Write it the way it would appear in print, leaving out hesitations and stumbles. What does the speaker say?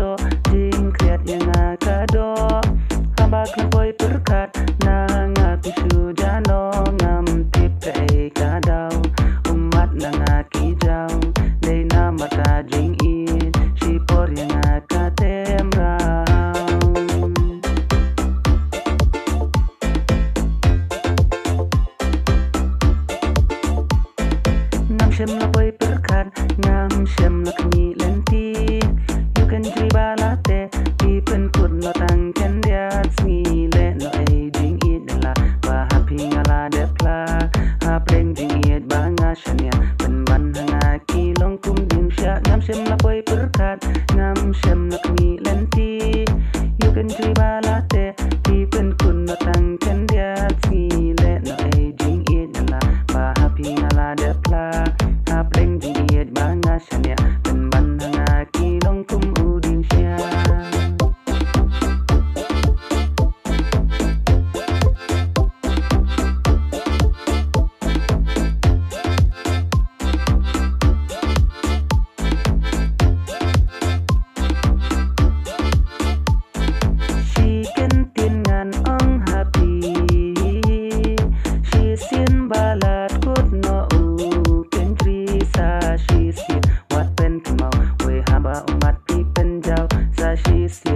do jing kreat yang kado hamba klapoi perkat na ngapishu jano ngam tip kai kadau umat na ngakijau dei na mata jing in shipor yang katem shem la boy perkan ngam shem la kni lenti you can triba latte pipen put no tang ken dia smi le no ai ding it la ba happy ngala de pla ha pleng ding it ba nga shania ban ban hanga ki long kum ding sha ngam shem la boy perkan ngam shem la kni lenti you can triba latte pipen put no tang ken dia smi le no ai ding it la ba happy ngala de pla Pleng di diet banga shania ben ban hanga ki long kum uding shia She can tin ngan ong happy She sin balat kut no sa she si wat pen kemau we haba umat pi penjau sa she si